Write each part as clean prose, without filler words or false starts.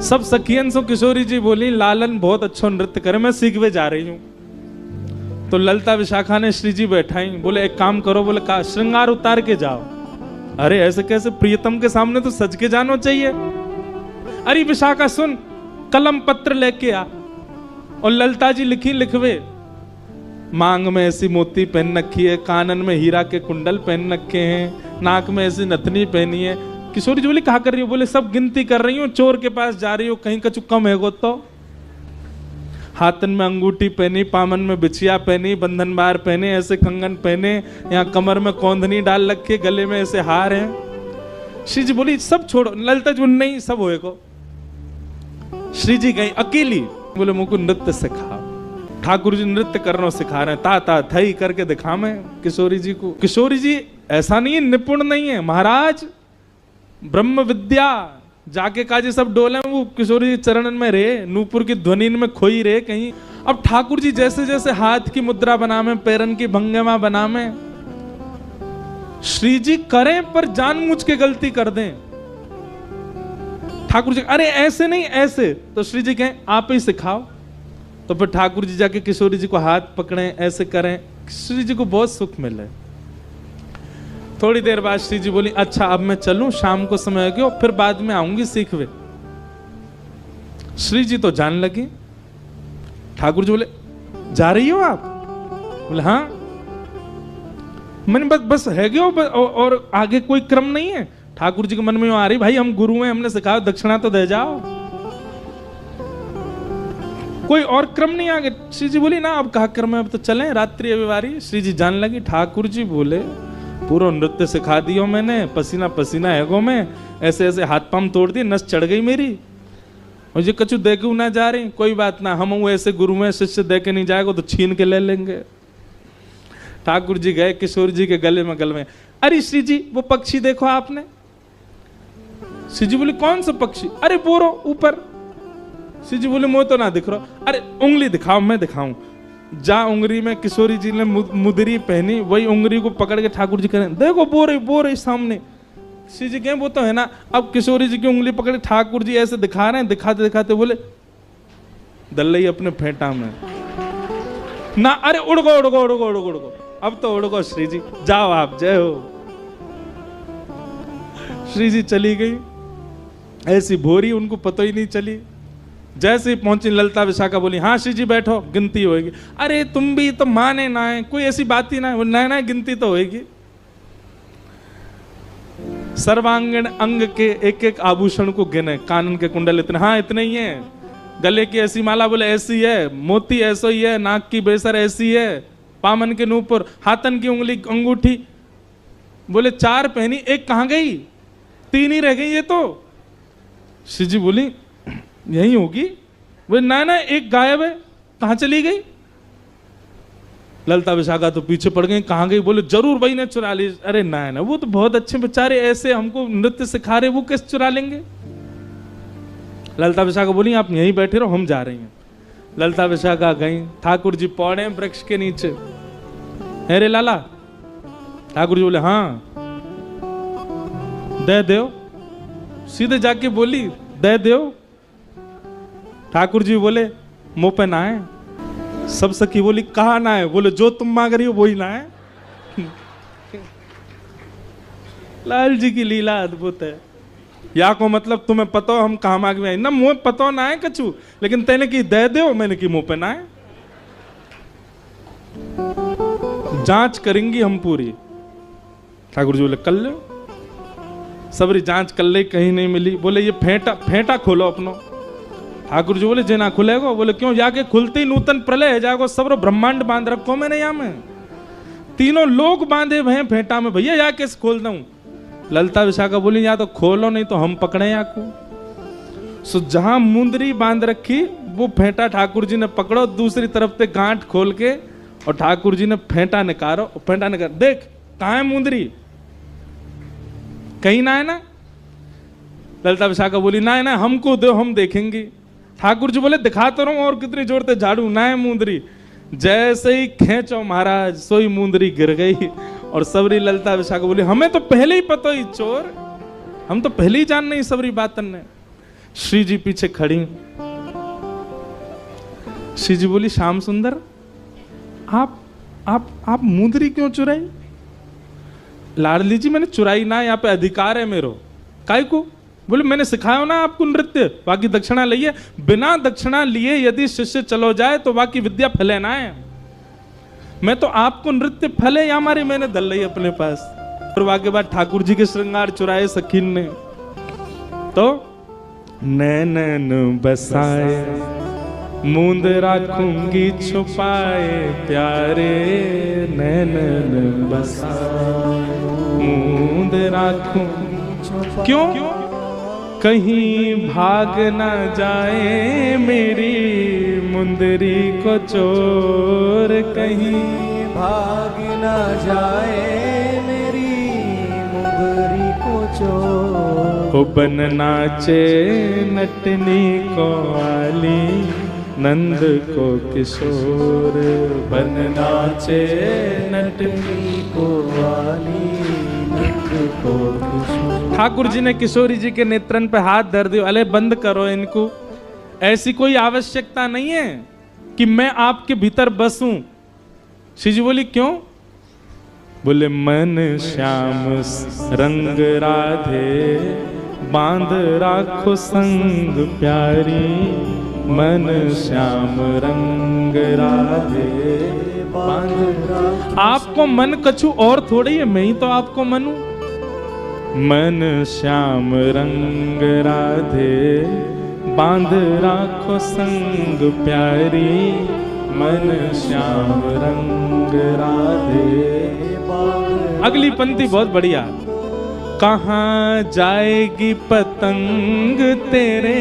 सब सखियन सो किशोरी जी बोली लालन बहुत अच्छा नृत्य करे, मैं सीखवे जा रही हूं। तो ललिता विशाखा ने श्री जी बैठाई, बोले एक काम करो, बोले का श्रृंगार उतार के जाओ। अरे ऐसे कैसे, प्रियतम के सामने तो सज के जाना चाहिए। अरे विशाखा सुन, कलम पत्र लेके आ। और ललिता जी लिखवे, मांग में ऐसी मोती पहन रखी है, कानन में हीरा के कुंडल पहन रखे हैं, नाक में ऐसी नथनी पहनी है। किशोरी जी बोली कहा कर रही हो? बोले सब गिनती कर रही हूँ, चोर के पास जा रही हो, कहीं कछु कम है गो तो। हाथन में अंगूठी पहनी, पामन में बिछिया पहनी, बंधन बार पहने, ऐसे कंगन पहने, यहाँ कमर में कौंधनी डाल रखे, गले में ऐसे हार है। श्री जी बोली सब छोड़ो। ललिता जी नहीं सब होएगो। श्री जी गई अकेली, बोले मुझको नृत्य सिखाओ। ठाकुर जी नृत्य करना सिखा रहे हैं, ता ता थई करके दिखा मैं किशोरी जी को। किशोरी जी ऐसा नहीं है, निपुण नहीं है, महाराज ब्रह्म विद्या जाके काजी सब डोले, वो किशोरी जी चरणन में रहे, नूपुर की ध्वनि में खोई रहे कहीं। अब ठाकुर जी जैसे जैसे हाथ की मुद्रा बनावे, पैरन की भंगिमा बनावे, श्री जी करें पर जानबूझ के गलती कर दें। ठाकुर जी अरे ऐसे नहीं ऐसे, तो श्री जी कहें आप ही सिखाओ। तो फिर ठाकुर जी जाके किशोरी जी को हाथ पकड़े, ऐसे करें, श्री जी को बहुत सुख मिले। थोड़ी देर बाद श्री जी बोली अच्छा अब मैं चलूं, शाम को समय हो गया, फिर बाद में आऊंगी सीखवे। श्री जी तो जान लगी। ठाकुर जी बोले जा रही हो आप? बोले हाँ। मैंने बस है गयो, और आगे कोई क्रम नहीं है। ठाकुर जी के मन में आ रही भाई हम गुरु हैं, हमने सिखाया, दक्षिणा तो दे जाओ, कोई और क्रम नहीं आगे। श्री जी बोली ना अब कहा क्रम है, अब तो चलें, रात्रि अभिवारी। श्री जी जान लगी। ठाकुर जी बोले पूरा नृत्य सिखा दियो मैंने, पसीना पसीना है गो मैं, ऐसे ऐसे हाथ पांव तोड़ दिए, नस चढ़ गई मेरी, मुझे कछु दे के ना जा रही। कोई बात ना, हम ऐसे गुरु में शिष्य दे के नहीं जाएगा तो छीन के ले लेंगे। ठाकुर जी गए किशोर जी के गले में गलवे। अरे श्री जी वो पक्षी देखो आपने? श्री जी बोले कौन सा पक्षी? अरे बोरो ऊपर। श्री जी बोले मुझे तो ना दिख रहा। अरे उंगली दिखाओ, मैं दिखाऊं। जा उंगली में किशोरी जी ने मुदरी पहनी, वही उंगली को पकड़ के ठाकुर जी करें देखो बोरे सामने। श्री जी कहें वो तो है ना। अब किशोरी जी की उंगली पकड़ ठाकुर जी ऐसे दिखा रहे हैं, दिखाते दिखाते बोले दल्लई अपने फेंटा में ना। अरे उड़गो उड़गो उड़गो उड़गो उड़गो, अब तो उड़गो श्री जी, जाओ आप, जय हो। श्री जी चली गई, ऐसी भोरी उनको पता ही नहीं चली। जैसे ही पहुंची ललिता विशाखा बोली हाँ श्री जी बैठो, गिनती होएगी। अरे तुम भी तो माने ना है, कोई ऐसी बात ही ना है, ना गिनती तो होएगी। सर्वांगीण अंग के एक एक आभूषण को गिने, कानन के कुंडल इतने, हाँ इतने ही है, गले की ऐसी माला बोले ऐसी है, मोती ऐसा ही है, नाक की बेसर ऐसी है, पामन के नूपुर, हाथन की उंगली अंगूठी बोले 4 पहनी, एक कहाँ गई? 3 ही रह गई ये तो। श्री जी बोली यही होगी। बोले ना एक गायब है, कहां चली गई? ललिता विशाखा तो पीछे पड़ गई, कहां गई? बोले जरूर भाई ने चुरा ली। अरे ना वो तो बहुत अच्छे बेचारे, ऐसे हमको नृत्य सिखा रहे, वो कैसे चुरा लेंगे? ललिता विशाखा बोली आप यहीं बैठे रहो, हम जा रही हैं। ललिता विशाखा गई, ठाकुर जी पौड़े वृक्ष के नीचे। अरे लाला, ठाकुर जी बोले हाँ दे दो। सीधे जाके बोली दे दो। ठाकुर जी बोले मुंह पे ना है। सब सखी बोली कहा ना है? बोले जो तुम मांग रही हो वही ना है। लाल जी की लीला अद्भुत है। या को मतलब तुम्हें पता हो हम कहा मांग में आई ना, मुंह पता ना है कछु, लेकिन तेने की दे दो, मैंने की मुंह पे ना है। जांच करेंगी हम पूरी। ठाकुर जी बोले कर लो। सबरी जांच कर ले, कहीं नहीं मिली। बोले ये फेंटा खोलो अपनो। ठाकुर जी बोले जे ना खुलेगा। बोले क्यों? जाके खुलते ही नूतन प्रलय है जाएगा, सब ब्रह्मांड बांध रखो मैंने यहाँ में, 3 लोग बांधे भैया फेंटा में, भैया या कैसे खोल दूं? ललिता विशाखा बोली या तो खोलो नहीं तो हम पकड़े या को। सो जहां मुंदरी बांध रखी वो फेंटा ठाकुर जी ने पकड़ो, दूसरी तरफ से गांठ खोल के, और ठाकुर जी ने फेंटा निकालो। फेंटा निकाल देख कहां है मुंदरी? कहीं ना है ना। ललिता विशाखा बोली ना ना हमको दो, हम देखेंगे। ठाकुर जी बोले दिखा तो रहा हूं, और कितनी जोर से झाड़ू ना है मुंदरी। जैसे ही खेचो महाराज सोई मुंदरी गिर गई। और सबरी ललिता विशाखा बोली हमें तो पहले ही पता ही चोर, हम तो पहले ही जान नहीं सबरी बातन ने। श्री जी पीछे खड़ी। श्री जी बोली, श्याम सुंदर, आप मुंदरी क्यों चुराई? लाडली जी, मैंने चुराई ना, यहाँ पे अधिकार है मेरो। काय को? बोले, मैंने सिखाया ना आपको नृत्य, बाकी दक्षिणा लिए। बिना दक्षिणा लिए यदि शिष्य चलो जाए तो बाकी विद्या फले ना है। मैं तो आपको नृत्य फले या हमारी मैंने दल रही अपने पास। और वाके बाद ठाकुर जी के श्रृंगार चुराए सखीन ने। तो नैनन बसाए मूंद राखूंगी छुपाए प्यारे, नैनन बसाए मूंद राखूंगी। क्यों? कहीं भाग न जाए मेरी मुंदरी को चोर, कहीं भाग न जाए मेरी मुंदरी को चोर। हो बन नाचे नटनी को आली, नंद को किशोर, बन नाचे नटनी को आली, नंद को किशोर। ठाकुर जी ने किशोरी जी के नेत्रन पे हाथ धर दिया। अरे बंद करो इनको, ऐसी कोई आवश्यकता नहीं है कि मैं आपके भीतर बसूं। श्री जी बोली, क्यों? बोले, मन श्याम रंग राधे, बांध राखो संग प्यारी, मन श्याम रंग राधे बांध राखो। आपको मन कछु और थोड़ी है, मैं ही तो आपको मन हूं। मन श्याम रंग राधे, बांध राखो संग प्यारी, मन श्याम रंग राधे। अगली पंक्ति बहुत बढ़िया। कहाँ जाएगी पतंग तेरे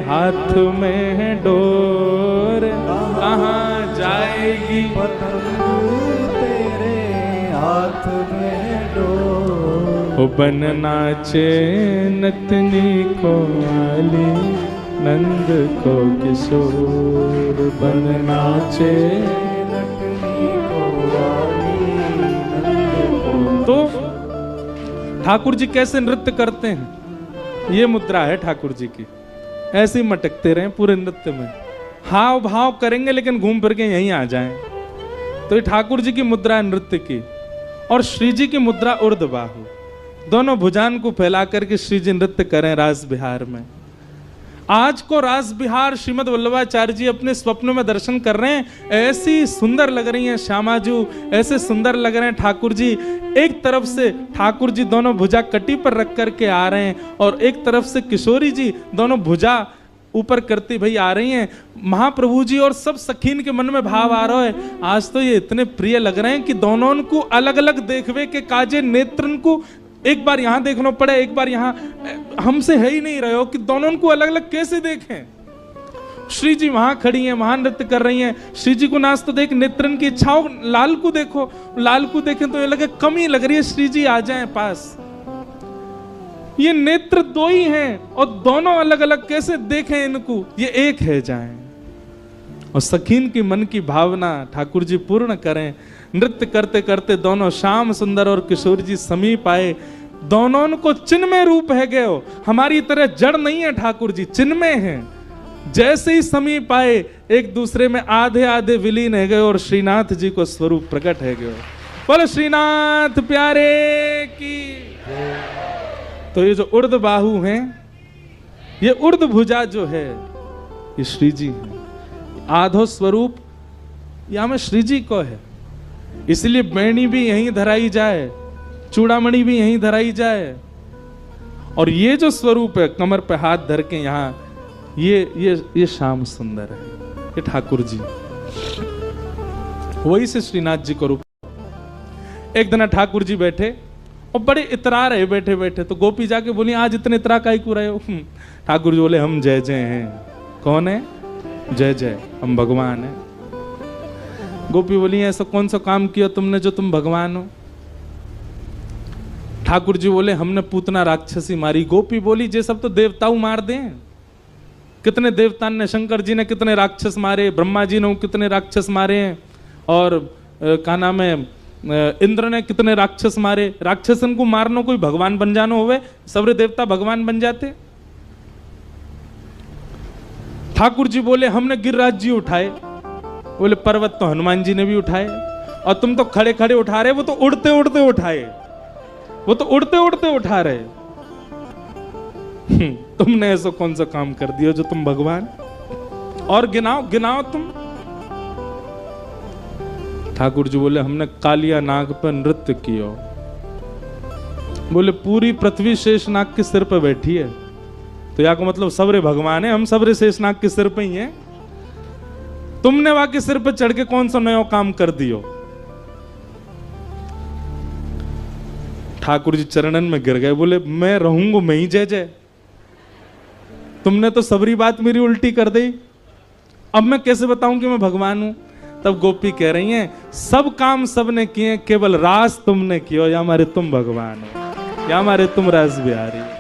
हाथ में है डोर, कहाँ जाएगी पतंग तेरे हाथ में है डोर। ओ बन नाचे नतनी को आली, नंद को किशोर, बन नाचे नटनी को आली, नंद को। तो ठाकुर जी कैसे नृत्य करते हैं? ये मुद्रा है ठाकुर जी की। ऐसे ही मटकते रहे पूरे नृत्य में, हाव भाव करेंगे लेकिन घूम फिर के यहीं आ जाएं। तो ये ठाकुर जी की मुद्रा है नृत्य की। और श्री जी की मुद्रा उर्ध बाहु, दोनों भुजान को फैला करके श्री जी नृत्य करें रास बिहार में। आज को रास बिहार श्रीमद वल्लभाचार्य जी अपने स्वप्नों में दर्शन कर रहे हैं। ऐसी सुंदर लग रही हैं श्यामाजू, ऐसे सुंदर लग रहे हैं ठाकुर जी। एक तरफ से ठाकुर जी दोनों भुजा कटी पर रख करके आ रहे हैं, और एक तरफ से किशोरी जी दोनों भुजा ऊपर करती भई आ रही हैं। महाप्रभु जी और सब सखीन के मन में भाव आ रहा है, आज तो ये इतने प्रिय लग रहे हैं कि दोनों को अलग अलग देखवे के काजे नेत्रन को एक बार यहां देखना पड़े, एक बार यहां, हमसे है ही नहीं रहे हो कि दोनों को अलग अलग कैसे देखें। श्री जी वहां खड़ी हैं, वहां नृत्य कर रही हैं। श्री जी को नाच तो देख, नेत्रन की इच्छाओं। लाल को देखो, लाल को देखें तो ये लगे कमी लग रही है, श्री जी आ जाएं पास। ये नेत्र दो ही हैं और दोनों अलग अलग कैसे देखें इनको, ये एक है जाएं। और सखीन की मन की भावना ठाकुर जी पूर्ण करें। नृत्य करते करते दोनों श्याम सुंदर और किशोर जी समीप आए। दोनों को चिन्मय रूप है गए हो, हमारी तरह जड़ नहीं है ठाकुर जी, चिन्मय हैं। जैसे ही समीप आए एक दूसरे में आधे आधे विलीन है गए और श्रीनाथ जी को स्वरूप प्रकट है गए। बोलो श्रीनाथ प्यारे की। तो ये जो उर्ध बाहु हैं, ये उर्ध भुजा जो है, ये श्री जी है। आधो स्वरूप यहां में श्री जी को है, इसलिए बैणी भी यहीं धराई जाए, चूड़ामणि भी यहीं धराई जाए। और ये जो स्वरूप है कमर पे हाथ धर के यहां, ये श्याम सुंदर है, ये ठाकुर जी। वही से श्रीनाथ जी को रूप। एक दिन ठाकुर जी बैठे और बड़े इतरा रहे बैठे बैठे, तो गोपी जाके बोली, आज इतने इतरा काहे को रहे हो? ठाकुर जी बोले, हम जय जय हैं। कौन है? जय जय, हम भगवान हैं। गोपी बोली, ऐसा कौन सा काम किया तुमने जो तुम भगवान हो? ठाकुर जी बोले, हमने पूतना राक्षसी मारी। गोपी बोली, जे सब तो देवताओं मार दें। कितने देवता ने, शंकर जी ने कितने राक्षस मारे, ब्रह्मा जी ने कितने राक्षस मारे हैं, और क्या नाम है, इंद्र ने कितने राक्षस मारे। राक्षसन को मारना कोई भगवान बन जाना होवे, सबरे देवता भगवान बन जाते। ठाकुर जी बोले हमने गिरिराज जी उठाए। बोले पर्वत तो हनुमान जी ने भी उठाए, और तुम तो खड़े खड़े उठा रहे, वो तो उड़ते उड़ते उठाए, वो तो उड़ते उड़ते उठा रहे। तुमने ऐसा कौन सा काम कर दिया जो तुम भगवान? और गिनाओ गिनाओ तुम। ठाकुर जी बोले हमने कालिया नाग पर नृत्य किया। बोले पूरी पृथ्वी शेषनाग के सिर पर बैठी है, तो या को मतलब सबरे भगवान है, हम सबरे शेषनाग के सिर पे ही हैं। तुमने वहां के सिर पर चढ़ के कौन सा नया काम कर दियो? ठाकुर जी चरणन में गिर गए। बोले मैं रहूंगा मैं ही जय जय, तुमने तो सबरी बात मेरी उल्टी कर दी, अब मैं कैसे बताऊं कि मैं भगवान हूं? तब गोपी कह रही हैं सब काम सबने किए, केवल रास तुमने किया, या हमारे तुम भगवान हो, या हमारे तुम रास बिहारी।